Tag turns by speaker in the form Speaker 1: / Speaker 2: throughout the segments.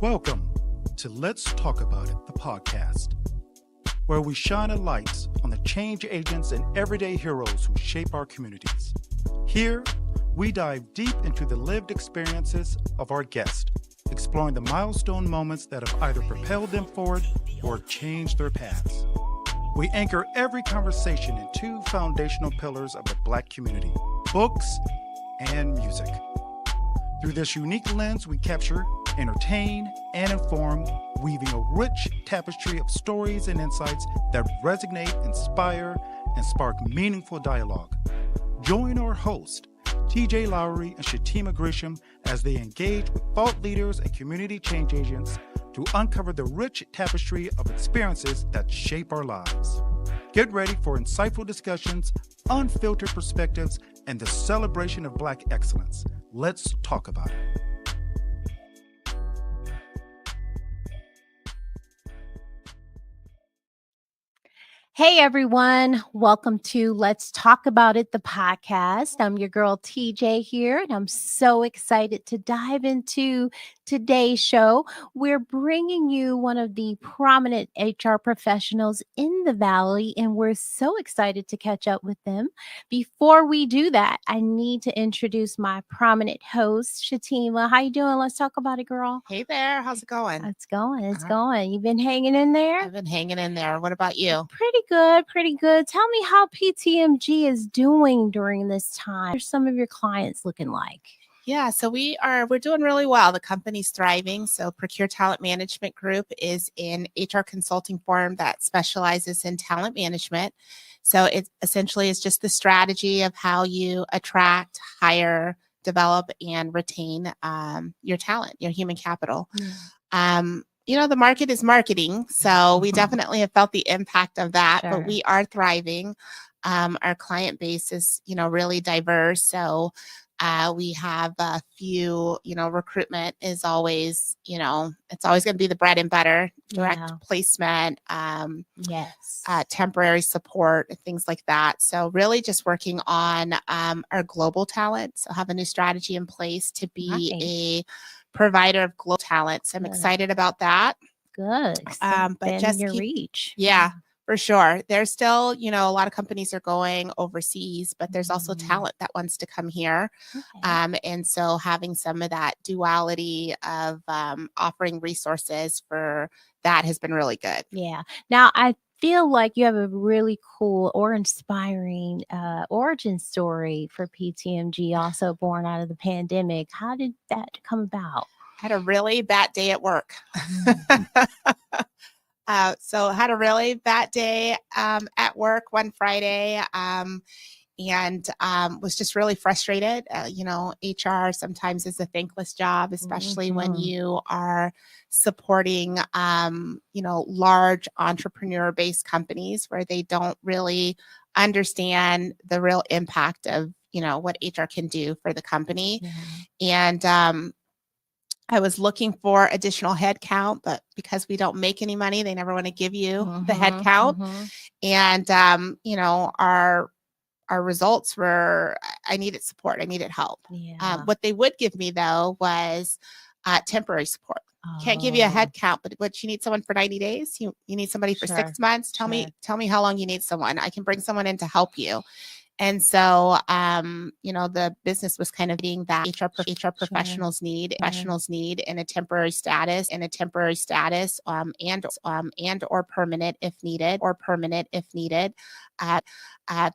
Speaker 1: Welcome to Let's Talk About It, the podcast, where we shine a light on the change agents and everyday heroes who shape our communities. Here, we dive deep into the lived experiences of our guests, exploring the milestone moments that have either propelled them forward or changed their paths. We anchor every conversation in two foundational pillars of the Black community: books and music. Through this unique lens, we capture, entertain, and inform, weaving a rich tapestry of stories and insights that resonate, inspire, and spark meaningful dialogue. Join our host, TJ Lowry and Shatima Grisham, as they engage with thought leaders and community change agents to uncover the rich tapestry of experiences that shape our lives. Get ready for insightful discussions, unfiltered perspectives, and the celebration of Black excellence. Let's talk about it.
Speaker 2: Hey everyone, welcome to Let's Talk About It, the podcast. I'm your girl TJ here, and I'm so excited to dive into today's show. We're bringing you one of the prominent HR professionals in the Valley, and we're so excited to catch up with them. Before we do that, I need to introduce my prominent host, Shatima. How you doing? Let's talk about it, girl.
Speaker 3: Hey there, how's it going?
Speaker 2: It's going. You've been hanging in there?
Speaker 3: I've been hanging in there. What about you?
Speaker 2: Pretty good. Tell me how PTMG is doing during this time. What's some of your clients looking like?
Speaker 3: Yeah, so we're doing really well. The company's thriving. So Procure Talent Management Group is an HR consulting firm that specializes in talent management. So it essentially is just the strategy of how you attract, hire, develop, and retain your talent, your human capital. The market is marketing, so we definitely have felt the impact of that,
Speaker 2: Sure.
Speaker 3: but we are thriving. Our client base is, really diverse. So we have a few, recruitment is always, it's always going to be the bread and butter, direct placement,
Speaker 2: Yes.
Speaker 3: temporary support, things like that. So really just working on our global talent. So have a new strategy in place to be a provider of global talent. So I'm excited about that.
Speaker 2: Good.
Speaker 3: But just
Speaker 2: your reach.
Speaker 3: Yeah, for sure. There's still, a lot of companies are going overseas, but there's also talent that wants to come here.
Speaker 2: Okay.
Speaker 3: And so having some of that duality of offering resources for that has been really good.
Speaker 2: Yeah. Now, I feel like you have a really cool or inspiring origin story for PTMG, also born out of the pandemic. How did that come about?
Speaker 3: I had a really bad day at work. So had a really bad day at work one Friday and was just really frustrated. HR sometimes is a thankless job, especially when you are supporting, large entrepreneur-based companies where they don't really understand the real impact of, what HR can do for the company. And I was looking for additional headcount, but because we don't make any money, they never want to give you the headcount. And, our results were, I needed support. I needed help. What they would give me though was temporary support. Can't give you a headcount, but you need someone for 90 days. You need somebody for 6 months. Tell me how long you need someone. I can bring someone in to help you. And so, the business was kind of being that HR professionals need in a temporary status, and or permanent if needed,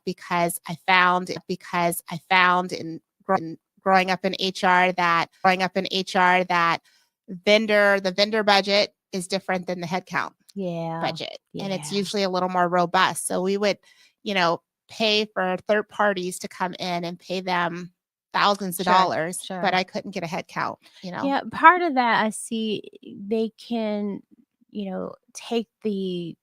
Speaker 3: because I found in growing up in HR that the vendor budget is different than the headcount budget, and it's usually a little more robust. So we would, pay for third parties to come in and pay them thousands of dollars, but I couldn't get a head count,
Speaker 2: Yeah, part of that I see they can, take the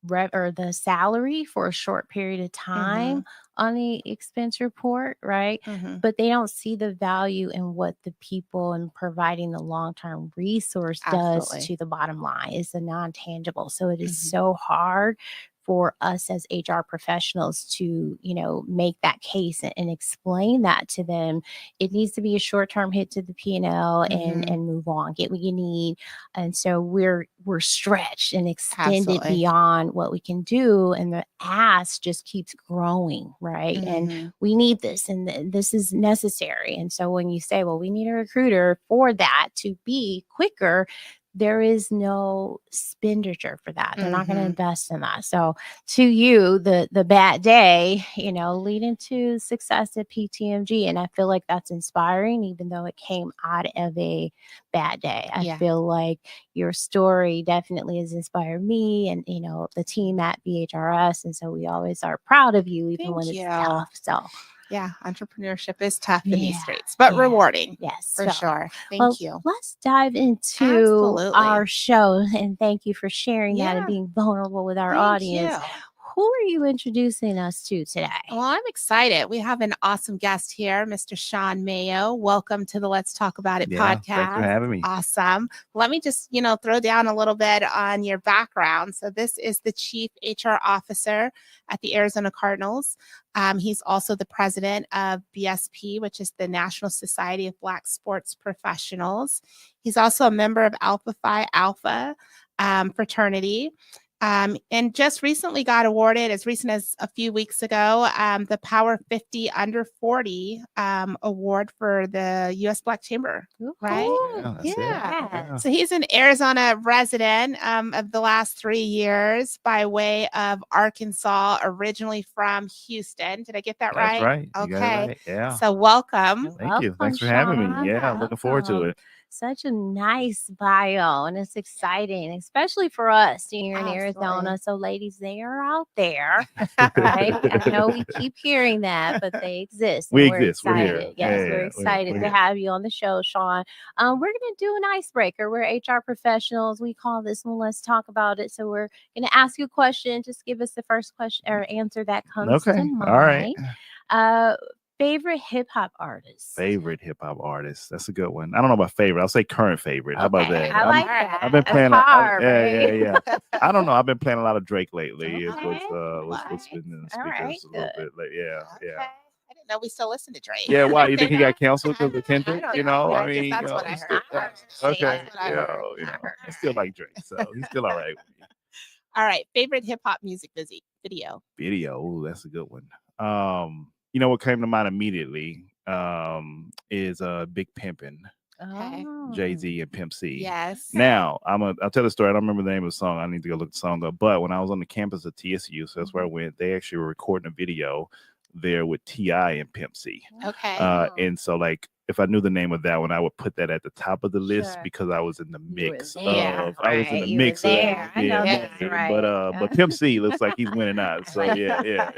Speaker 2: the salary for a short period of time on the expense report, right? But they don't see the value in what the people and providing the long-term resource does to the bottom line. It's a non-tangible. So it is so hard for us as HR professionals to, make that case and explain that to them. It needs to be a short-term hit to the P&L and move on, get what you need. And so we're stretched and extended
Speaker 3: Absolutely.
Speaker 2: beyond what we can do. And the ask just keeps growing, right? And we need this and this is necessary. And so when you say, well, we need a recruiter for that to be quicker, there is no expenditure for that. They're not going to invest in that. So to you, the bad day, leading to success at PTMG. And I feel like that's inspiring, even though it came out of a bad day. I feel like your story definitely has inspired me and, the team at BHRS. And so we always are proud of you, even when it's tough. So
Speaker 3: yeah, entrepreneurship is tough in these streets, but rewarding.
Speaker 2: Yes,
Speaker 3: for sure. Thank you.
Speaker 2: Let's dive into our show. And thank you for sharing that and being vulnerable with our audience. Who are you introducing us to today?
Speaker 3: Well, I'm excited. We have an awesome guest here, Mr. Sean Mayo. Welcome to the Let's Talk About It podcast.
Speaker 4: Thanks for having me.
Speaker 3: Awesome. Let me just, throw down a little bit on your background. So this is the Chief HR Officer at the Arizona Cardinals. He's also the president of BSP, which is the National Society of Black Sports Professionals. He's also a member of Alpha Phi Alpha fraternity. And just recently got awarded, as recent as a few weeks ago, the Power 50 Under 40 award for the U.S. Black Chamber. Right?
Speaker 4: Yeah.
Speaker 3: So he's an Arizona resident of the last 3 years by way of Arkansas, originally from Houston. Did I get that right?
Speaker 4: That's right. You
Speaker 3: Okay.
Speaker 4: got it right. Yeah.
Speaker 3: So welcome.
Speaker 4: Thank you. Thanks for having me. Yeah, looking forward to it.
Speaker 2: Such a nice bio, and it's exciting, especially for us here in Arizona. So, ladies, they are out there, right? I know we keep hearing that, but they exist.
Speaker 4: We
Speaker 2: we're
Speaker 4: exist.
Speaker 2: Excited.
Speaker 4: We're here.
Speaker 2: Yes, we're excited to have you on the show, Sean. We're going to do an icebreaker. We're HR professionals. We call this one "Let's Talk About It." So, we're going to ask you a question. Just give us the first question or answer that comes to mind.
Speaker 4: All right.
Speaker 2: Favorite hip hop artist?
Speaker 4: Favorite hip hop artist. That's a good one. I don't know about favorite. I'll say current favorite. How about that?
Speaker 2: I like that.
Speaker 4: I've been playing.
Speaker 2: Hard,
Speaker 4: yeah. I don't know. I've been playing a lot of Drake lately. Is what's been in the speakers a little bit. Yeah.
Speaker 3: I didn't know we still listen to Drake.
Speaker 4: Yeah, why? You think he got canceled because of Kendrick?
Speaker 3: That's what I heard.
Speaker 4: Okay. I still like Drake, so he's still all right with me.
Speaker 3: All right. Favorite hip hop music video?
Speaker 4: Ooh, that's a good one. What came to mind immediately is Big Pimpin'.
Speaker 3: Okay.
Speaker 4: Jay-Z and Pimp C.
Speaker 3: Yes.
Speaker 4: Now, I'll tell the story. I don't remember the name of the song. I need to go look the song up. But when I was on the campus of TSU, so that's where I went, they actually were recording a video there with T.I. and Pimp C.
Speaker 3: Okay.
Speaker 4: And so, if I knew the name of that one, I would put that at the top of the list because I was in the mix
Speaker 2: right.
Speaker 4: But Pimp C looks like he's winning out. So yeah.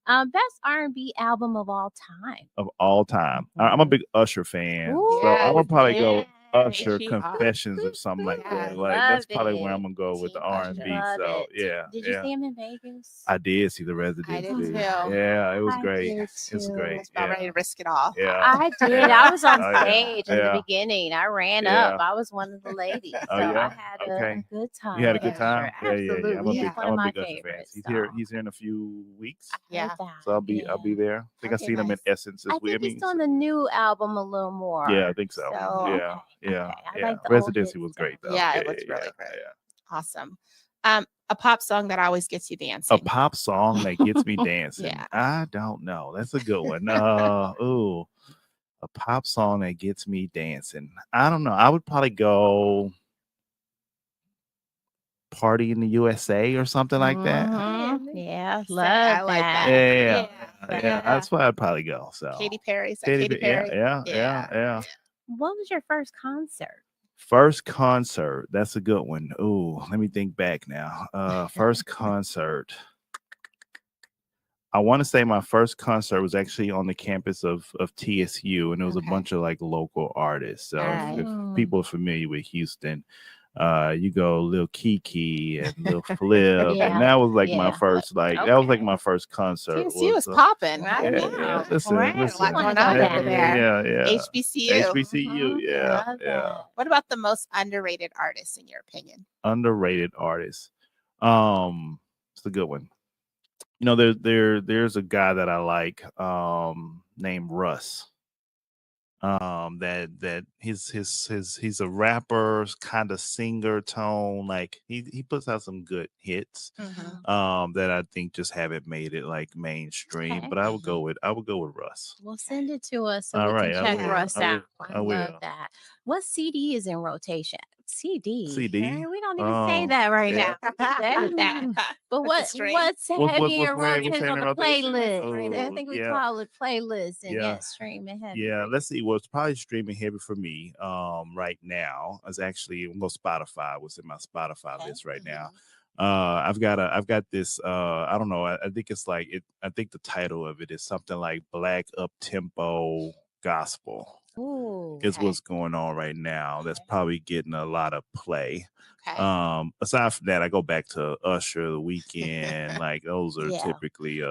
Speaker 2: Best R&B album of all time.
Speaker 4: Of all time. I'm a big Usher fan.
Speaker 2: Ooh,
Speaker 4: so I would probably go Usher Confessions or something like that. That's probably where I'm gonna go with the R&B. So
Speaker 2: Did you see him in Vegas?
Speaker 4: I did see the Residency.
Speaker 3: I did too.
Speaker 4: Yeah, it was great. It was great.
Speaker 3: I was about ready to risk it all.
Speaker 4: Yeah.
Speaker 2: I did. I was on stage in the beginning. I ran up. I was one of the ladies. So I had a good time.
Speaker 4: You had a good time?
Speaker 2: Absolutely.
Speaker 4: I'm a big Usher fan. He's here in a few weeks.
Speaker 2: Yeah.
Speaker 4: So I'll be there. I think I've seen him in Essence this week.
Speaker 2: He's on the new album a little more.
Speaker 4: Yeah, I think so. Yeah. Residency was great though.
Speaker 3: Yeah, it was really great. Awesome. A pop song that always gets you dancing.
Speaker 4: A pop song that gets me dancing.
Speaker 3: Yeah.
Speaker 4: I don't know. That's a good one. A pop song that gets me dancing. I don't know. I would probably go Party in the USA or something like that.
Speaker 2: Yeah,
Speaker 3: I like that.
Speaker 4: Yeah. That's why I'd probably go. So
Speaker 3: Katy Perry. Katy Perry.
Speaker 4: Yeah.
Speaker 2: What was your first concert?
Speaker 4: First concert. That's a good one. Ooh, let me think back now. First concert. I want to say my first concert was actually on the campus of TSU, and it was a bunch of local artists. So if people are familiar with Houston, you go Lil Kiki and Lil Flip, and that was my first that was my first concert.
Speaker 3: TSU was popping, right?
Speaker 4: Yeah. Listen. HBCU, yeah.
Speaker 3: What about the most underrated artists in your opinion?
Speaker 4: Underrated artists. It's a good one. There's a guy that I like named Russ. That he's a rapper, kind of singer tone. Like he puts out some good hits. That I think just haven't made it like mainstream.
Speaker 2: Okay.
Speaker 4: But I would go with Russ.
Speaker 2: Well, send it to us so
Speaker 4: All
Speaker 2: we
Speaker 4: right,
Speaker 2: can
Speaker 4: I
Speaker 2: check
Speaker 4: will.
Speaker 2: Russ
Speaker 4: I will.
Speaker 2: out. I
Speaker 4: I will.
Speaker 2: love that. What CD is in rotation? CD.
Speaker 4: CD?
Speaker 2: We don't even say that right
Speaker 4: yeah.
Speaker 2: now. But what's
Speaker 3: stream.
Speaker 2: what's heavy in
Speaker 4: what's
Speaker 2: rotation on
Speaker 4: in
Speaker 2: the
Speaker 4: rotation?
Speaker 2: playlist? I
Speaker 4: Oh,
Speaker 2: think we
Speaker 4: yeah.
Speaker 2: call it playlist and
Speaker 4: Yeah.
Speaker 2: streaming heavy.
Speaker 4: Yeah, let's see. What's probably streaming heavy for me right now is actually Spotify. What's in my Spotify list right now. I've got this I don't know, I think it's like I think the title of it is something like Black Up Tempo Gospel.
Speaker 2: Ooh.
Speaker 4: Is what's going on right now. That's probably getting a lot of play.
Speaker 3: Okay.
Speaker 4: Aside from that, I go back to Usher, The Weeknd. Like those are
Speaker 2: Yeah.
Speaker 4: typically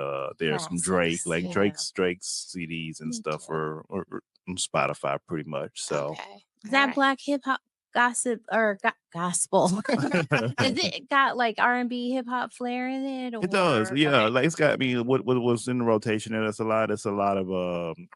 Speaker 4: there's some
Speaker 2: Classics,
Speaker 4: Drake, like
Speaker 2: yeah.
Speaker 4: Drake's CDs and stuff are on Spotify pretty much. So
Speaker 3: Okay.
Speaker 2: Is that
Speaker 3: Alright.
Speaker 2: black hip hop gossip or gospel? Is it got like R&B hip hop flair in it?
Speaker 4: it does,
Speaker 2: or-
Speaker 4: yeah.
Speaker 2: Okay.
Speaker 4: Like it's got. I mean, what was in the rotation? And it's a lot. It's a lot of.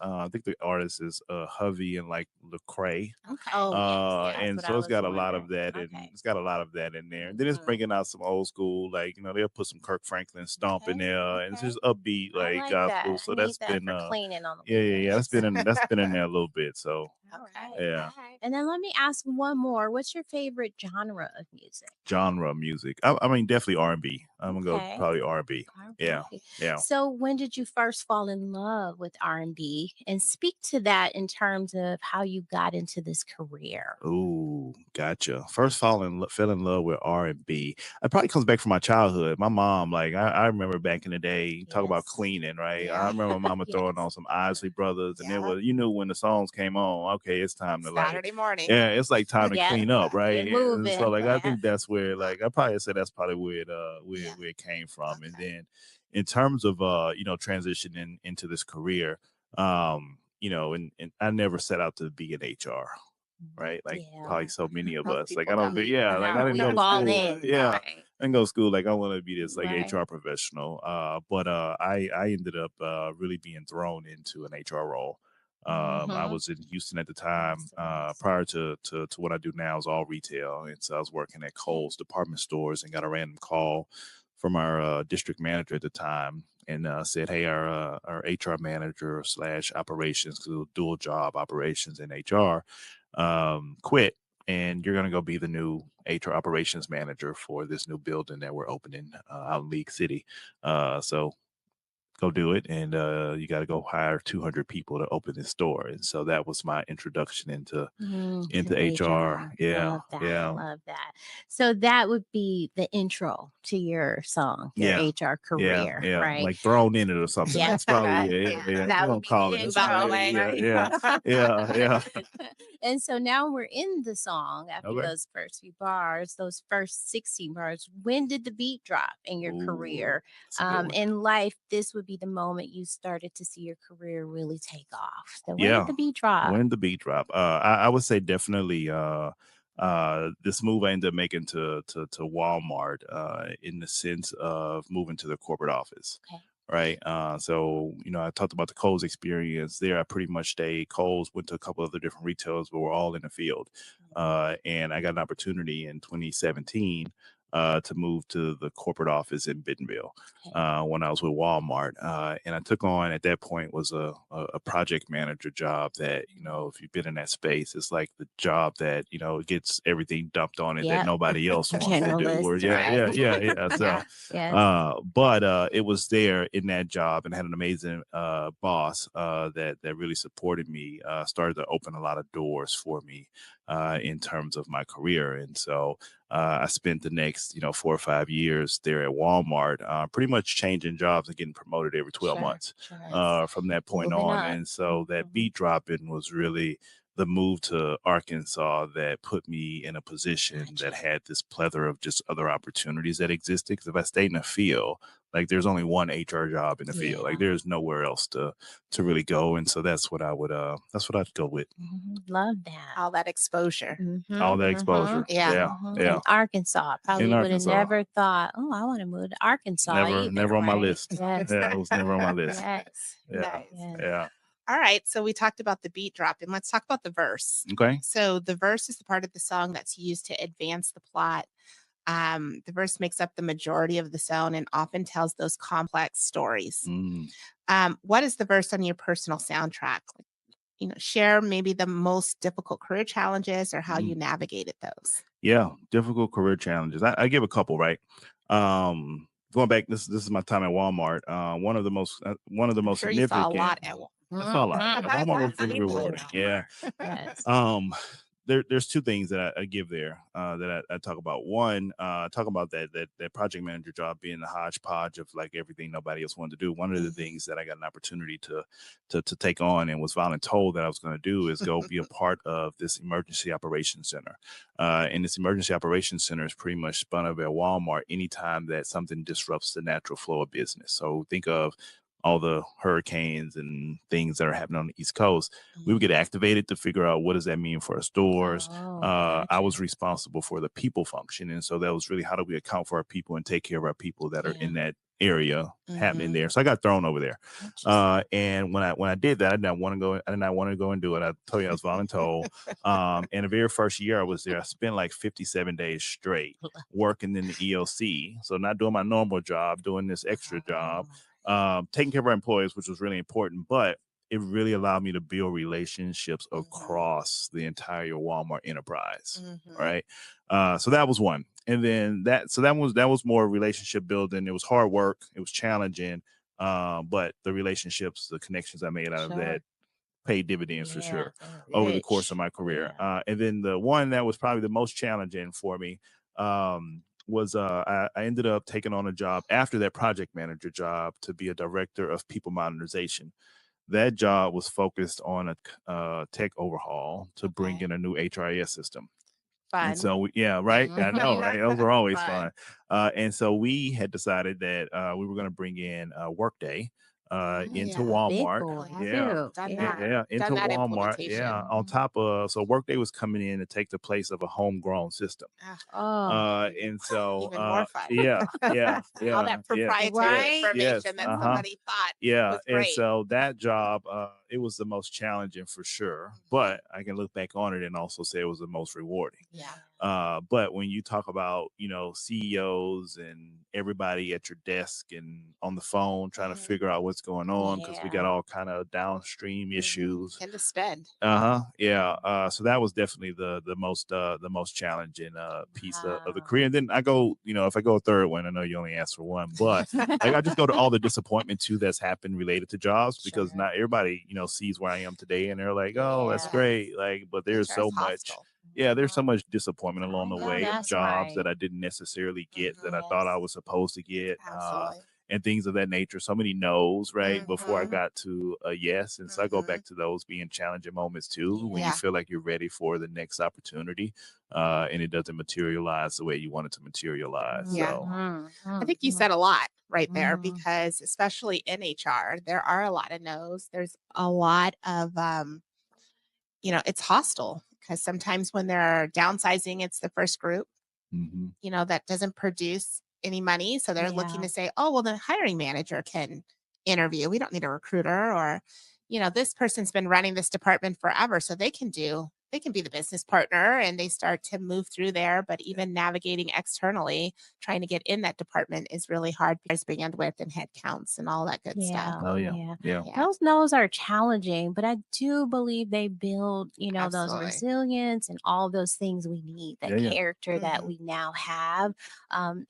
Speaker 4: I think the artist is Hovey and like Lecrae.
Speaker 3: Okay.
Speaker 2: Oh, yes, that's
Speaker 4: And
Speaker 2: what
Speaker 4: so
Speaker 2: I
Speaker 4: it's got a
Speaker 2: was
Speaker 4: lot of
Speaker 2: wondering.
Speaker 4: that, and
Speaker 2: Okay.
Speaker 4: it's got a lot of that in there. And then it's bringing out some old school, like they'll put some Kirk Franklin stomp in
Speaker 2: Okay,
Speaker 4: there, and it's
Speaker 2: okay.
Speaker 4: just upbeat
Speaker 2: I
Speaker 4: like
Speaker 2: like
Speaker 4: gospel.
Speaker 2: that.
Speaker 4: So
Speaker 2: I need
Speaker 4: that's
Speaker 2: that
Speaker 4: been
Speaker 2: for cleaning on the
Speaker 4: yeah. That's
Speaker 2: weekends.
Speaker 4: been in there a little bit. So
Speaker 3: Okay.
Speaker 4: yeah.
Speaker 3: Alright.
Speaker 2: And then let me ask one more. What's your favorite genre of music?
Speaker 4: Genre music. I mean, definitely R&B. I'm gonna go
Speaker 2: Okay.
Speaker 4: probably R&B. Yeah,
Speaker 2: R&B.
Speaker 4: yeah.
Speaker 2: So when did you first fall in love with R&B? And speak to that in terms of how you got into this career.
Speaker 4: Ooh, gotcha. First fell in love with R&B. It probably comes back from my childhood. My mom, like I remember back in the day, talk about
Speaker 2: Yes.
Speaker 4: cleaning, right?
Speaker 3: Yeah.
Speaker 4: I remember mama throwing
Speaker 2: Yes.
Speaker 4: on some Isley Brothers, and it
Speaker 3: Yeah.
Speaker 4: was you knew when the songs came on, okay, it's time to like
Speaker 3: Saturday morning.
Speaker 4: yeah, it's like time to
Speaker 2: Yeah.
Speaker 4: clean up, right?
Speaker 2: Get moving.
Speaker 4: And so like I
Speaker 2: Yeah.
Speaker 4: think that's where like I probably say that's probably where it
Speaker 3: Yeah.
Speaker 4: where it came from. And
Speaker 3: Okay.
Speaker 4: then in terms of transitioning into this career, and I never set out to be an HR. Right, like probably
Speaker 2: Yeah.
Speaker 4: so many of
Speaker 3: Most
Speaker 4: us. Like
Speaker 3: people
Speaker 4: I don't,
Speaker 3: don't.
Speaker 4: yeah, like I didn't
Speaker 2: We
Speaker 4: go to
Speaker 2: fall
Speaker 4: school.
Speaker 2: in.
Speaker 4: Yeah,
Speaker 2: Right.
Speaker 4: I didn't go to school. Like I want to be this like
Speaker 2: Right.
Speaker 4: HR professional. But I ended up really being thrown into an HR role. I was in Houston at the time. Prior to what I do now is all retail, and so I was working at Kohl's department stores and got a random call from our district manager at the time and said, "Hey, our HR manager slash operations, because it was dual job operations and HR, quit, and you're going to go be the new HR operations manager for this new building that we're opening out in League City. So go do it, and you got to go hire 200 people to open this store." And so that was my introduction into HR. Yeah,
Speaker 2: Love that.
Speaker 4: yeah.
Speaker 2: Love that. So that would be the intro to your song, your
Speaker 4: Yeah.
Speaker 2: HR career,
Speaker 4: yeah,
Speaker 2: right?
Speaker 4: like thrown in it or something.
Speaker 2: Yeah,
Speaker 4: That's probably
Speaker 2: right.
Speaker 4: yeah.
Speaker 2: That
Speaker 4: You
Speaker 2: would
Speaker 4: don't
Speaker 2: be
Speaker 4: call
Speaker 2: the
Speaker 4: it. That's
Speaker 2: intro.
Speaker 4: right.
Speaker 3: Right.
Speaker 4: Yeah.
Speaker 2: And so now we're in the song after
Speaker 4: Okay.
Speaker 2: those first few bars, those first 16 bars. When did the beat drop in your
Speaker 4: Ooh,
Speaker 2: career?
Speaker 4: that's a good one.
Speaker 2: In life, this would be the moment you started to see your career really take off. So when
Speaker 4: Yeah.
Speaker 2: did the beat drop?
Speaker 4: When the beat drop, I would say definitely this move I ended up making to Walmart in the sense of moving to the corporate office.
Speaker 2: Okay.
Speaker 4: Right. So, I talked about the Kohl's experience there. I pretty much stayed Kohl's, went to a couple other different retailers, but we're all in the field. And I got an opportunity in 2017 to move to the corporate office in Bentonville when I was with Walmart. And I took on at that point was a project manager job that, if you've been in that space, it's like the job that, gets everything dumped on it that nobody else wants to do.
Speaker 2: Generalist,
Speaker 4: Or,
Speaker 2: right?
Speaker 4: yeah. So,
Speaker 2: Yes.
Speaker 4: but it was there in that job and had an amazing boss that really supported me, started to open a lot of doors for me in terms of my career. And so I spent the next 4 or 5 years there at Walmart, pretty much changing jobs and getting promoted every 12 months
Speaker 2: Sure.
Speaker 4: from that point
Speaker 2: Moving
Speaker 4: on.
Speaker 2: up.
Speaker 4: And so that beat dropping was really the move to Arkansas that put me in a position that had this plethora of just other opportunities that existed. Because if I stayed in the field, like there's only one HR job in the field, like there's nowhere else to really go. And so that's what I'd go with.
Speaker 2: Love that.
Speaker 3: All that exposure.
Speaker 4: All that exposure. Yeah.
Speaker 2: In Arkansas, probably would have
Speaker 4: Arkansas.
Speaker 2: never thought, oh, I want to move to Arkansas. either,
Speaker 4: Never on my
Speaker 2: right?
Speaker 4: list.
Speaker 2: Yes.
Speaker 4: Yeah, it was never on my list.
Speaker 2: Yes.
Speaker 4: Yeah.
Speaker 3: Nice.
Speaker 2: Yes.
Speaker 4: Yeah.
Speaker 3: All right. So we talked about the beat drop, and let's talk about the verse.
Speaker 4: Okay.
Speaker 3: So the verse is the part of the song that's used to advance the plot. The verse makes up the majority of the song and often tells those complex stories. What is the verse on your personal soundtrack? Share maybe the most difficult career challenges or how you navigated those.
Speaker 4: Yeah, difficult career challenges. I give a couple, right? Going back, this is my time at Walmart. One of the most
Speaker 3: Sure,
Speaker 4: significant.
Speaker 3: you saw a lot at
Speaker 4: I saw a lot. Walmart was pretty rewarding. Yeah.
Speaker 2: Yes.
Speaker 4: There's two things that I give there that I talk about. One, talk about that project manager job being the hodgepodge of like everything nobody else wanted to do. One of the things that I got an opportunity to take on and was voluntold that I was going to do is go be a part of this emergency operations center. And this emergency operations center is pretty much spun up at Walmart anytime that something disrupts the natural flow of business. So think of all the hurricanes and things that are happening on the East Coast. We would get activated to figure out what does that mean for our stores. I was responsible for the people function. And so that was really how do we account for our people and take care of our people that are in that area happening there. So I got thrown over there. And when I did that, I did not want to go and do it. I told you I was voluntold. And the very first year I was there, I spent like 57 days straight working in the EOC. So not doing my normal job, doing this extra job. Taking care of our employees, which was really important, but it really allowed me to build relationships across the entire Walmart enterprise. Right. So that was one. And then that was more relationship building. It was hard work. It was challenging. But the relationships, the connections I made out of that paid dividends for sure over the course of my career. And then the one that was probably the most challenging for me, was I ended up taking on a job after that project manager job to be a director of people modernization. That job was focused on a tech overhaul to bring in a new HRIS system.
Speaker 3: Fun.
Speaker 4: And so, right. I know, right? Those are always fun. And so we had decided that we were going to bring in Workday into Walmart. Into Walmart. On top of, so Workday was coming in to take the place of a homegrown system. And so
Speaker 3: even more fun.
Speaker 4: All
Speaker 3: that proprietary information that somebody thought was great.
Speaker 4: And so that job, it was the most challenging for sure, but I can look back on it and also say it was the most rewarding. But when you talk about, CEOs and everybody at your desk and on the phone trying to figure out what's going on, because we got all kind of downstream issues.
Speaker 3: And to spend.
Speaker 4: So that was definitely the most challenging piece of the career. And then I go, if I go a third one, I know you only asked for one, but like I just go to all the disappointment too that's happened related to jobs, because not everybody, sees where I am today and they're like, oh, that's great. Like, but there's so much. There's so much disappointment along the way of jobs that I didn't necessarily get that I thought I was supposed to get. And things of that nature. So many no's, right? Before I got to a yes. And so I go back to those being challenging moments too, when you feel like you're ready for the next opportunity and it doesn't materialize the way you want it to materialize. So
Speaker 3: I think you said a lot right there, because especially in HR, there are a lot of no's. There's a lot of, it's hostile, because sometimes when they're downsizing, it's the first group, that doesn't produce any money. So they're looking to say, oh, well, the hiring manager can interview. We don't need a recruiter, or, this person's been running this department forever, so they can be the business partner, and they start to move through there. But even navigating externally, trying to get in that department is really hard, because bandwidth and head counts and all that good stuff.
Speaker 2: Those no's are challenging, but I do believe they build, those resilience and all those things we need, that character that we now have.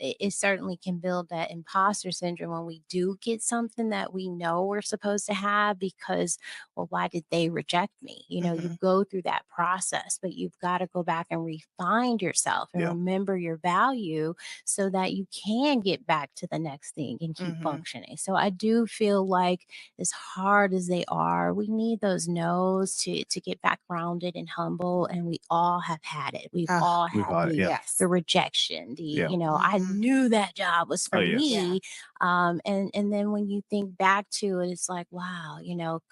Speaker 2: It certainly can build that imposter syndrome when we do get something that we know we're supposed to have, because, well, why did they reject me? You go through that process. process, but you've got to go back and refine yourself and
Speaker 4: Yeah.
Speaker 2: remember your value so that you can get back to the next thing and keep functioning. So I do feel like, as hard as they are, we need those no's to get back grounded and humble. And we all have had it. We've
Speaker 3: Ugh,
Speaker 2: all
Speaker 4: We've
Speaker 2: had
Speaker 4: all, yeah.
Speaker 3: yes.
Speaker 2: the rejection, the
Speaker 4: Yeah.
Speaker 2: I knew that job was for
Speaker 4: Oh, yeah.
Speaker 2: me. And then when you think back to it, it's like, wow,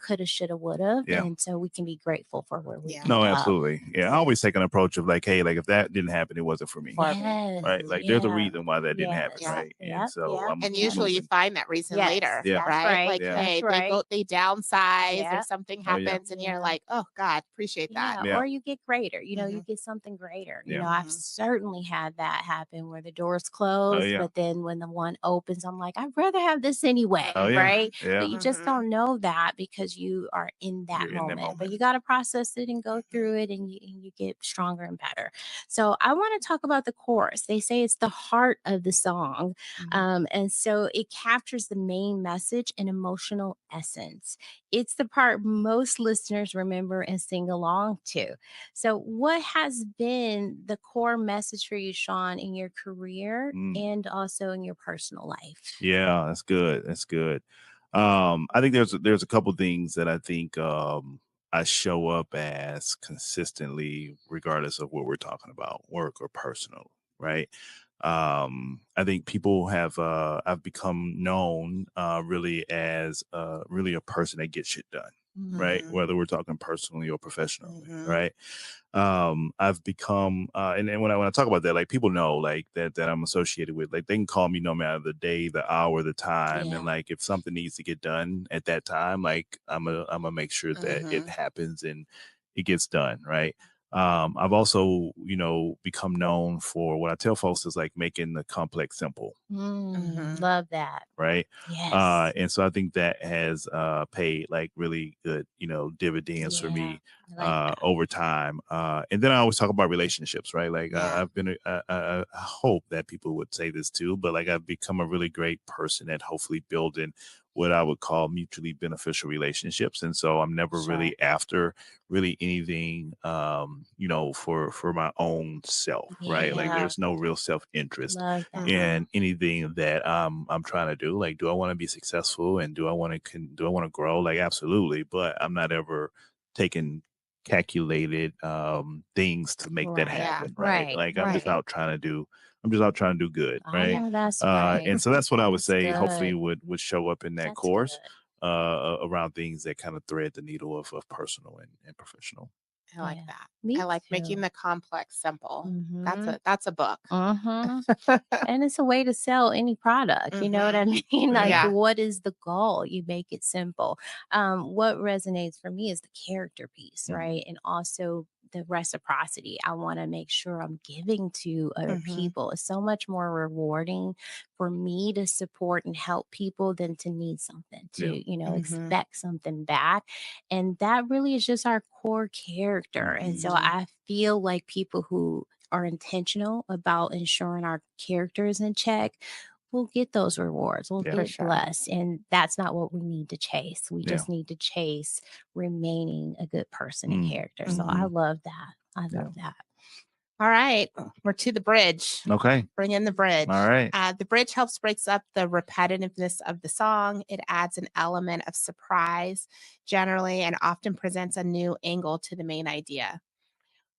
Speaker 2: coulda, shoulda, woulda.
Speaker 4: Yeah.
Speaker 2: And so we can be grateful for where we
Speaker 3: Yeah.
Speaker 4: No,
Speaker 2: ended up.
Speaker 4: absolutely. Yeah. I always take an approach of like, hey, like if that didn't happen, it wasn't for me.
Speaker 3: For me.
Speaker 2: Yes,
Speaker 4: Right. Like there's a
Speaker 2: yeah.
Speaker 4: reason why that didn't happen.
Speaker 2: Yes.
Speaker 4: Right. And
Speaker 2: Yep,
Speaker 4: so
Speaker 2: yep,
Speaker 3: And
Speaker 4: I'm
Speaker 3: usually you
Speaker 4: moving.
Speaker 3: find that reason
Speaker 2: Yes,
Speaker 3: later,
Speaker 4: Yeah.
Speaker 2: that's
Speaker 3: right?
Speaker 2: right.
Speaker 3: Like,
Speaker 4: Yeah.
Speaker 3: hey,
Speaker 2: That's right.
Speaker 3: they downsize or
Speaker 2: Yeah.
Speaker 3: something
Speaker 4: Oh, yeah.
Speaker 3: happens, and
Speaker 2: Yeah.
Speaker 3: you're like, oh God, appreciate that.
Speaker 2: Yeah,
Speaker 4: Yeah.
Speaker 2: or you get greater, you
Speaker 3: Mhm.
Speaker 2: get something greater.
Speaker 4: Yeah.
Speaker 2: I've
Speaker 3: Mhm.
Speaker 2: certainly had that happen where the doors
Speaker 4: Oh,
Speaker 2: close,
Speaker 4: yeah.
Speaker 2: but then when the one opens, I'm like, I'd rather have this anyway,
Speaker 4: Oh, yeah.
Speaker 2: right?
Speaker 4: Yeah.
Speaker 2: But you just
Speaker 3: Mhm.
Speaker 2: don't know that because you are in that
Speaker 4: You're in that
Speaker 2: moment. But
Speaker 4: moment.
Speaker 2: you got to process it and go through it, and you get stronger and better. So I want to talk about the chorus. They say it's the heart of the song. And so it captures the main message and emotional essence. It's the part most listeners remember and sing along to. So, what has been the core message for you, Sean, in your career
Speaker 4: Mm.
Speaker 2: and also in your personal life?
Speaker 4: Yeah, that's good. That's good. I think there's a couple things that I think I show up as consistently, regardless of what we're talking about, work or personal, right? I think people have I've become known really as really a person that gets shit done, right?
Speaker 3: Mhm.
Speaker 4: Whether we're talking personally or professionally,
Speaker 3: Mhm.
Speaker 4: right? I've become and when I talk about that, like people know like that I'm associated with, like they can call me no matter the day, the hour, the time,
Speaker 2: Yeah.
Speaker 4: and like if something needs to get done at that time, like I'm gonna make sure that it
Speaker 3: Mhm.
Speaker 4: happens and it gets done, right? I've also, become known for what I tell folks is like making the complex simple,
Speaker 2: Love that.
Speaker 4: right?
Speaker 2: Yes.
Speaker 4: And so I think that has paid like really good, dividends for
Speaker 2: Yeah.
Speaker 4: me
Speaker 2: I like that.
Speaker 4: over time. And then I always talk about relationships, right? Like
Speaker 3: Yeah.
Speaker 4: I've been, I hope that people would say this too, but like I've become a really great person at hopefully building what I would call mutually beneficial relationships. And so I'm never
Speaker 2: Sure.
Speaker 4: really after really anything, for my own self, right? Like
Speaker 2: Yeah.
Speaker 4: there's no real self-interest
Speaker 2: Love that.
Speaker 4: in anything that I'm trying to do. Like, do I want to be successful and do I want to grow? Like, absolutely. But I'm not ever taking calculated things to make that
Speaker 2: Right.
Speaker 3: Yeah.
Speaker 4: happen. Right.
Speaker 2: Right.
Speaker 4: Like
Speaker 2: Right.
Speaker 4: I'm just out trying to do good.
Speaker 2: I
Speaker 4: Right.
Speaker 2: know that's right.
Speaker 4: And so that's what I would
Speaker 2: That's
Speaker 4: say hopefully
Speaker 2: good.
Speaker 4: would show up in that
Speaker 2: That's
Speaker 4: course
Speaker 2: good.
Speaker 4: around things that kind of thread the needle of personal and professional.
Speaker 3: I like
Speaker 2: Yeah.
Speaker 3: that.
Speaker 2: Me
Speaker 3: I like making
Speaker 2: too.
Speaker 3: the complex simple.
Speaker 2: Mm-hmm.
Speaker 3: That's a book.
Speaker 2: Mm-hmm. And it's a way to sell any product. You know what I mean? Like,
Speaker 3: Yeah.
Speaker 2: what is the goal? You make it simple. What resonates for me is the character piece,
Speaker 4: Mhm.
Speaker 2: right? And also the reciprocity. I want to make sure I'm giving to other people. It's so much more rewarding for me to support and help people than to need something,
Speaker 4: Yeah.
Speaker 2: to,
Speaker 3: Mhm.
Speaker 2: expect something back. And that really is just our core character. And so
Speaker 3: Mhm.
Speaker 2: I feel like people who are intentional about ensuring our character is in check, we'll get those rewards. We'll
Speaker 4: Yeah.
Speaker 3: For
Speaker 2: get
Speaker 3: sure.
Speaker 2: blessed. And that's not what we need to chase. We
Speaker 4: Yeah.
Speaker 2: just need to chase remaining a good person and
Speaker 4: Mm.
Speaker 2: character. So I
Speaker 3: Mhm.
Speaker 2: love that. I
Speaker 4: Yeah.
Speaker 2: love that.
Speaker 3: All right. We're to the bridge.
Speaker 4: Okay.
Speaker 3: Bring in the bridge.
Speaker 4: All right.
Speaker 3: The bridge helps breaks up the repetitiveness of the song. It adds an element of surprise generally and often presents a new angle to the main idea.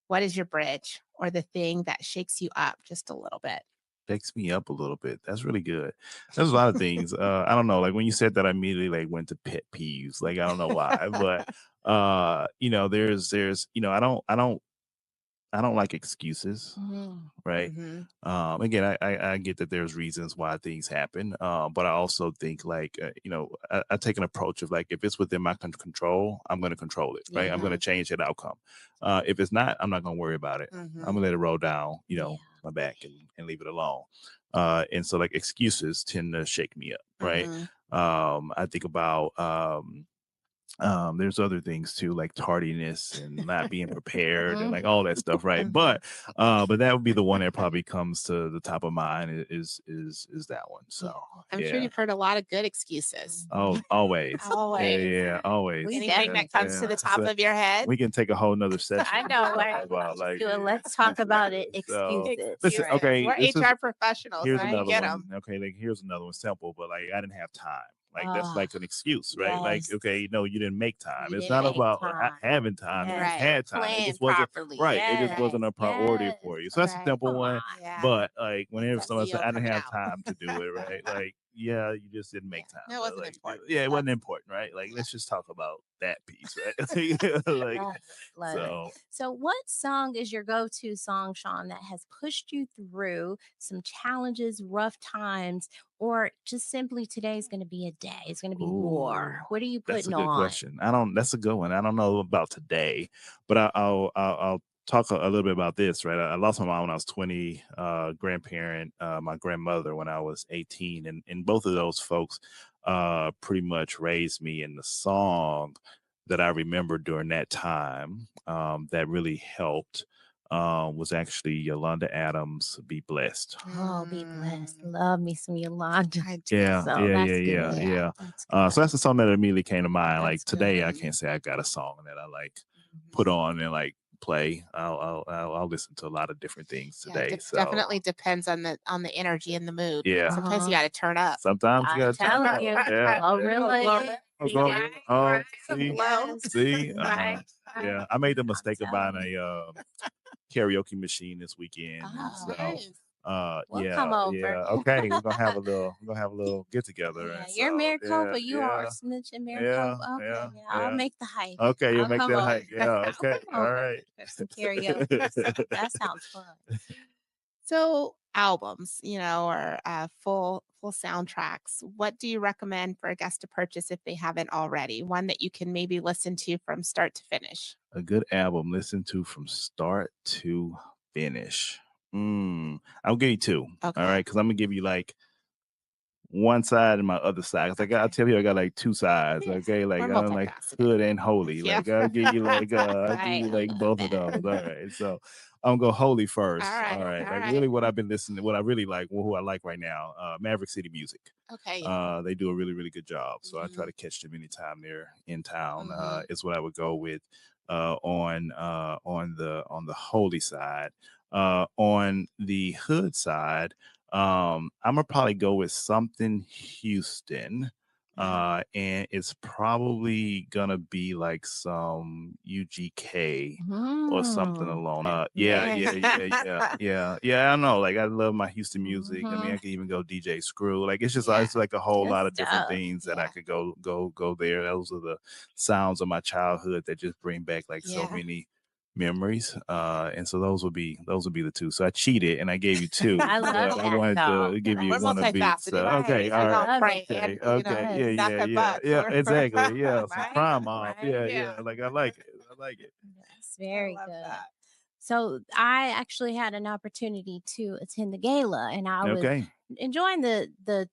Speaker 3: What is your bridge or the thing that shakes you up just a little bit?
Speaker 4: Shakes me up a little bit. That's really good. There's a lot of things. I don't know. Like when you said that, I immediately like went to pet peeves. Like I don't know why, but there's I don't like excuses, right?
Speaker 3: Mhm.
Speaker 4: Again, I get that there's reasons why things happen, but I also think like I take an approach of like if it's within my control, I'm going to control it, right? I'm going to
Speaker 3: Yeah.
Speaker 4: change that outcome. If it's not, I'm not going to worry about it. I'm
Speaker 3: Mhm.
Speaker 4: gonna let it roll down,
Speaker 2: Yeah.
Speaker 4: my back and leave it alone. And so like excuses tend to shake me up, right?
Speaker 3: Mhm.
Speaker 4: I think about There's other things too, like tardiness and not being prepared and like all that stuff, right? But that would be the one that probably comes to the top of mind is that one. So
Speaker 3: I'm sure
Speaker 4: yeah.
Speaker 3: you've heard a lot of good excuses.
Speaker 4: Oh, always.
Speaker 3: Always.
Speaker 4: Yeah, always.
Speaker 2: We
Speaker 3: Anything that comes to the top
Speaker 4: So
Speaker 3: of your head?
Speaker 4: we can take a whole nother session.
Speaker 2: I know,
Speaker 4: to talk
Speaker 2: right?
Speaker 4: about, like,
Speaker 2: Do a let's talk about it.
Speaker 4: So,
Speaker 2: Excuses.
Speaker 4: listen,
Speaker 2: right?
Speaker 4: okay,
Speaker 3: We're
Speaker 4: this is
Speaker 3: HR professionals.
Speaker 4: here's
Speaker 3: So we
Speaker 4: another
Speaker 3: get
Speaker 4: one.
Speaker 3: them.
Speaker 4: Okay, like here's another one simple, but like I didn't have time. Like that's
Speaker 2: Ah,
Speaker 4: like an excuse, right? Like,
Speaker 2: yes.
Speaker 4: okay, no, you didn't make time.
Speaker 2: You
Speaker 4: It's
Speaker 2: didn't
Speaker 4: not
Speaker 2: make
Speaker 4: about
Speaker 2: time.
Speaker 4: having time.
Speaker 2: Yes.
Speaker 4: You
Speaker 3: Right.
Speaker 4: had time. It
Speaker 2: Plan
Speaker 4: just wasn't
Speaker 2: properly.
Speaker 4: right. It just wasn't a priority
Speaker 2: Yes.
Speaker 4: for you. So that's a
Speaker 3: Right.
Speaker 4: simple
Speaker 2: Come
Speaker 4: one.
Speaker 2: on.
Speaker 3: Yeah.
Speaker 4: But like whenever
Speaker 3: That's
Speaker 4: someone
Speaker 3: that
Speaker 4: said I
Speaker 3: CEO
Speaker 4: didn't
Speaker 3: coming
Speaker 4: have
Speaker 3: out.
Speaker 4: time to do it, right? Like, yeah, you just didn't make time.
Speaker 3: It
Speaker 4: But,
Speaker 3: wasn't
Speaker 4: like,
Speaker 3: important.
Speaker 4: yeah, it wasn't important, right? Like, let's just talk about that piece, right? like,
Speaker 2: Love it.
Speaker 4: so
Speaker 2: So, what song is your go to song, Sean, that has pushed you through some challenges, rough times, or just simply today's going to be a day? It's going to be war.
Speaker 4: Ooh,
Speaker 2: What are you
Speaker 4: that's a
Speaker 2: putting
Speaker 4: good
Speaker 2: on?
Speaker 4: question. That's a good one. I don't know about today, but I'll talk a little bit about this, right? I lost my mom when I was 20, grandparent, my grandmother when I was 18. And both of those folks pretty much raised me in the song that I remember during that time that really helped was actually Yolanda Adams' Be Blessed.
Speaker 2: Oh, be blessed.
Speaker 3: Mm,
Speaker 2: Love me some Yolanda.
Speaker 3: I do.
Speaker 4: Yeah,
Speaker 2: So
Speaker 4: yeah,
Speaker 2: that's
Speaker 4: yeah,
Speaker 2: good.
Speaker 4: yeah.
Speaker 2: That's
Speaker 4: So
Speaker 2: good.
Speaker 4: that's the song that immediately came to mind. Like
Speaker 3: That's
Speaker 4: today, I
Speaker 3: good.
Speaker 4: can't say I got a song that I like
Speaker 3: Mhm.
Speaker 4: put on and like play. I'll listen to a lot of different things
Speaker 3: Yeah,
Speaker 4: today. So
Speaker 3: definitely depends on the energy and the mood.
Speaker 4: yeah,
Speaker 3: Sometimes you
Speaker 2: Uh-huh.
Speaker 3: got to turn up.
Speaker 4: sometimes you
Speaker 2: I'm
Speaker 4: gotta turn
Speaker 2: telling
Speaker 4: up.
Speaker 2: you.
Speaker 4: Yeah.
Speaker 2: Oh, really?
Speaker 4: Oh, go-
Speaker 2: Right,
Speaker 4: oh,
Speaker 2: right.
Speaker 4: see,
Speaker 3: Low.
Speaker 4: see,
Speaker 2: Right.
Speaker 4: yeah. I made the
Speaker 2: I'm
Speaker 4: mistake of
Speaker 2: telling
Speaker 4: buying
Speaker 2: you.
Speaker 4: a karaoke machine this weekend, and
Speaker 3: Oh,
Speaker 4: so
Speaker 3: nice.
Speaker 2: We'll
Speaker 4: yeah,
Speaker 2: come over.
Speaker 4: yeah. Okay, we're gonna have a little get together,
Speaker 2: Yeah,
Speaker 4: and
Speaker 2: you're
Speaker 4: so
Speaker 2: Maricopa. You are
Speaker 4: yeah,
Speaker 2: snitching
Speaker 4: yeah,
Speaker 2: Maricopa. Okay,
Speaker 4: yeah,
Speaker 2: yeah, I'll
Speaker 4: yeah.
Speaker 2: make the hike.
Speaker 4: Okay, you'll
Speaker 2: I'll
Speaker 4: make
Speaker 2: come
Speaker 4: that
Speaker 2: over.
Speaker 4: hike. Yeah,
Speaker 2: I'll
Speaker 4: okay.
Speaker 2: come
Speaker 4: All
Speaker 2: over
Speaker 4: right.
Speaker 2: for some karaoke. That sounds fun.
Speaker 3: So albums, or full soundtracks. What do you recommend for a guest to purchase if they haven't already? One that you can maybe listen to from start to finish.
Speaker 4: A good album listened to from start to finish. I'll give you two.
Speaker 3: Okay.
Speaker 4: All right, because I'm gonna give you like one side and my other side. 'Cause I tell you I got like two sides.
Speaker 3: Yeah,
Speaker 4: Okay, like
Speaker 3: we're
Speaker 4: I'm like
Speaker 3: multifaceted.
Speaker 4: hood and holy.
Speaker 3: Yeah.
Speaker 4: Like I'll give you like I'll give
Speaker 2: Right,
Speaker 4: you
Speaker 2: I
Speaker 4: like
Speaker 2: love
Speaker 4: both of
Speaker 2: that.
Speaker 4: those. All right. So I'm gonna go holy first.
Speaker 3: All right,
Speaker 4: All right.
Speaker 3: all
Speaker 4: Like
Speaker 3: right.
Speaker 4: really what I've been listening, what I really like, who I like right now, Maverick City Music.
Speaker 3: Okay. Yeah.
Speaker 4: They do a really, really good job. So I try
Speaker 3: Mhm.
Speaker 4: to catch them anytime they're in town.
Speaker 3: Mhm.
Speaker 4: Is what I would go with on the holy side. On the hood side, I'm gonna probably go with something Houston. And it's probably gonna be like some UGK or something
Speaker 2: Mm.
Speaker 4: along.
Speaker 2: Yeah.
Speaker 4: Yeah. I know. Like I love my Houston music. I mean,
Speaker 2: Mhm.
Speaker 4: I could even go DJ Screw. Like it's
Speaker 3: Yeah.
Speaker 4: like a whole
Speaker 2: Good
Speaker 4: lot of different
Speaker 2: stuff.
Speaker 4: things that I
Speaker 3: Yeah.
Speaker 4: could go there. Those are the sounds of my childhood that just bring back like so
Speaker 3: Yeah.
Speaker 4: many memories. And so those would be the two. So I cheated and I gave you two.
Speaker 2: I love
Speaker 4: but I
Speaker 2: that,
Speaker 4: wanted
Speaker 2: though.
Speaker 4: to give you
Speaker 3: We're
Speaker 2: That's
Speaker 4: one of each.
Speaker 3: multifaceted.
Speaker 4: So okay,
Speaker 3: Right.
Speaker 4: all
Speaker 3: I
Speaker 4: right.
Speaker 3: don't pray.
Speaker 4: Okay,
Speaker 3: And,
Speaker 4: okay,
Speaker 3: stack our butts.
Speaker 4: yeah, exactly. Yeah, some
Speaker 2: right,
Speaker 4: crime off.
Speaker 2: right.
Speaker 4: Yeah. Like I like it. I like it.
Speaker 2: That's very
Speaker 3: love
Speaker 2: good.
Speaker 3: that.
Speaker 2: So I actually had an opportunity to attend the gala, and I was
Speaker 4: Okay.
Speaker 2: enjoying the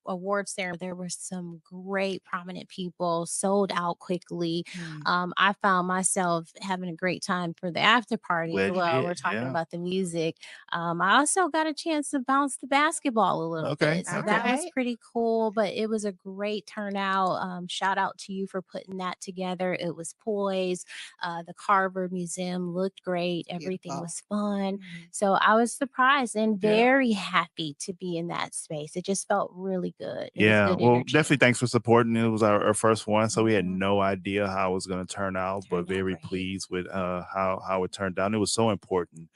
Speaker 2: award ceremony. There were some great prominent people, sold out quickly. I found myself having a great time for the after party as
Speaker 4: Glad you
Speaker 2: well. We're
Speaker 4: did.
Speaker 2: talking
Speaker 4: Yeah.
Speaker 2: about the music. I also got a chance to bounce the basketball a little
Speaker 4: Okay.
Speaker 2: bit, so
Speaker 3: All
Speaker 2: that was
Speaker 3: right.
Speaker 2: pretty cool. But it was a great turnout. Shout out to you for putting that together. It was poised. The Carver Museum looked great. Everything
Speaker 3: Beautiful.
Speaker 2: was fun.
Speaker 3: Mhm.
Speaker 2: So I was surprised and
Speaker 4: Yeah.
Speaker 2: very happy to be in that space. It just felt really good. It was
Speaker 4: Yeah,
Speaker 2: good
Speaker 4: well,
Speaker 2: energy.
Speaker 4: definitely thanks for supporting. It was our first one, so we had
Speaker 2: Mhm.
Speaker 4: no idea how it was going to turn out, but
Speaker 2: Turned out
Speaker 4: very
Speaker 2: great.
Speaker 4: pleased with how it turned out. And it was so important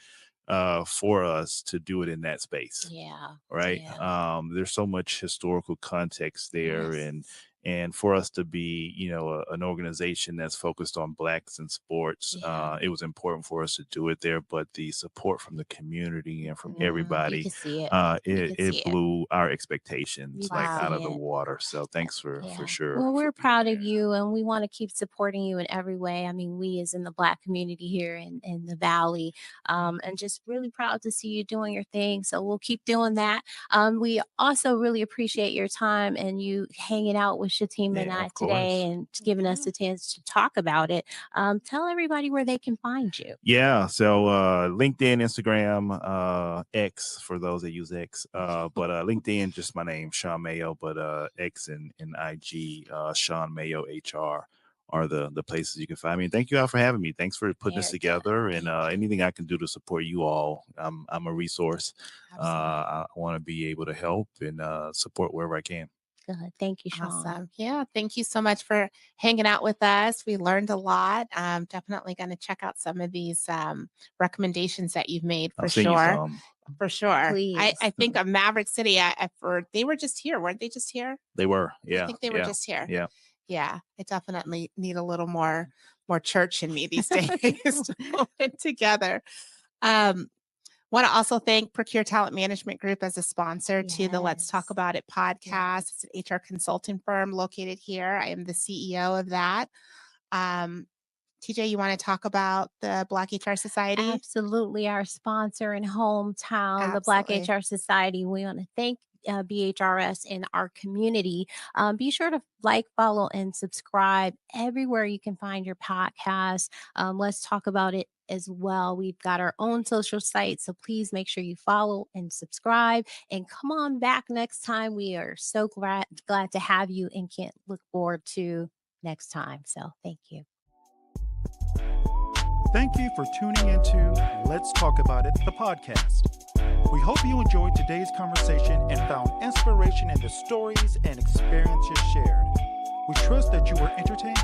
Speaker 4: for us to do it in that space,
Speaker 2: Yeah.
Speaker 4: right?
Speaker 2: Yeah.
Speaker 4: There's so much historical context there, and
Speaker 2: Yes.
Speaker 4: for us to be, an organization that's focused on blacks in sports,
Speaker 2: Yeah.
Speaker 4: it was important for us to do it there. But the support from the community and from
Speaker 2: Mhm. You
Speaker 4: everybody,
Speaker 2: could see it. You
Speaker 4: it
Speaker 2: could see it.
Speaker 4: blew our
Speaker 2: You
Speaker 4: expectations
Speaker 2: could
Speaker 4: like out
Speaker 2: see
Speaker 4: of the
Speaker 2: it.
Speaker 4: water. So thanks for
Speaker 2: Yeah.
Speaker 4: sure.
Speaker 2: Well,
Speaker 4: for
Speaker 2: we're
Speaker 4: being
Speaker 2: proud of
Speaker 4: there.
Speaker 2: you, and we want to keep supporting you in every way. I mean, we as in the Black community here in the Valley, and just really proud to see you doing your thing. So we'll keep doing that. We also really appreciate your time and you hanging out with Shatima and
Speaker 4: Yeah,
Speaker 2: I
Speaker 4: of
Speaker 2: today
Speaker 4: course.
Speaker 2: and giving us a chance to talk about it. Tell everybody where they can find you.
Speaker 4: Yeah, so LinkedIn, Instagram, X for those that use X. But LinkedIn, just my name, Sean Mayo, but X and IG, Sean Mayo HR are the places you can find me. And thank you all for having me. Thanks for putting this
Speaker 2: Very good.
Speaker 4: together, and anything I can do to support you all, I'm a resource.
Speaker 3: Absolutely.
Speaker 4: I want to be able to help and support wherever I can.
Speaker 2: Good. Thank you, Sean.
Speaker 3: Awesome. Yeah. Thank you so much for hanging out with us. We learned a lot. I'm definitely going to check out some of these recommendations that you've made for
Speaker 4: I'll send you
Speaker 3: sure.
Speaker 4: some.
Speaker 3: For sure.
Speaker 2: Please.
Speaker 3: I think of Maverick City. They were just here, weren't they? Just here.
Speaker 4: They were, yeah.
Speaker 3: I think they were just here.
Speaker 4: Yeah.
Speaker 3: Yeah. I definitely need a little more church in me these days to pull it together. Want to also thank Procure Talent Management Group as a sponsor to the Let's Talk
Speaker 2: Yes.
Speaker 3: About It podcast. It's an HR consulting firm located here. I am the CEO of that. TJ, you want to talk about the Black HR Society?
Speaker 2: Absolutely. Our sponsor and hometown, the Black
Speaker 3: Absolutely.
Speaker 2: HR Society. We want to thank BHRS in our community. Be sure to like, follow, and subscribe everywhere you can find your podcast. Let's talk about it as well. We've got our own social site, so please make sure you follow and subscribe. And come on back next time. We are so glad to have you and can't look forward to next time. So thank you.
Speaker 1: Thank you for tuning into Let's Talk About It, the podcast. We hope you enjoyed today's conversation and found inspiration in the stories and experiences shared. We trust that you were entertained,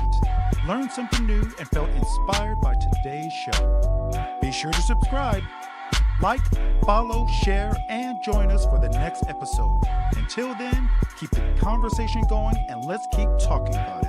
Speaker 1: learned something new, and felt inspired by today's show. Be sure to subscribe, like, follow, share, and join us for the next episode. Until then, keep the conversation going and let's keep talking about it.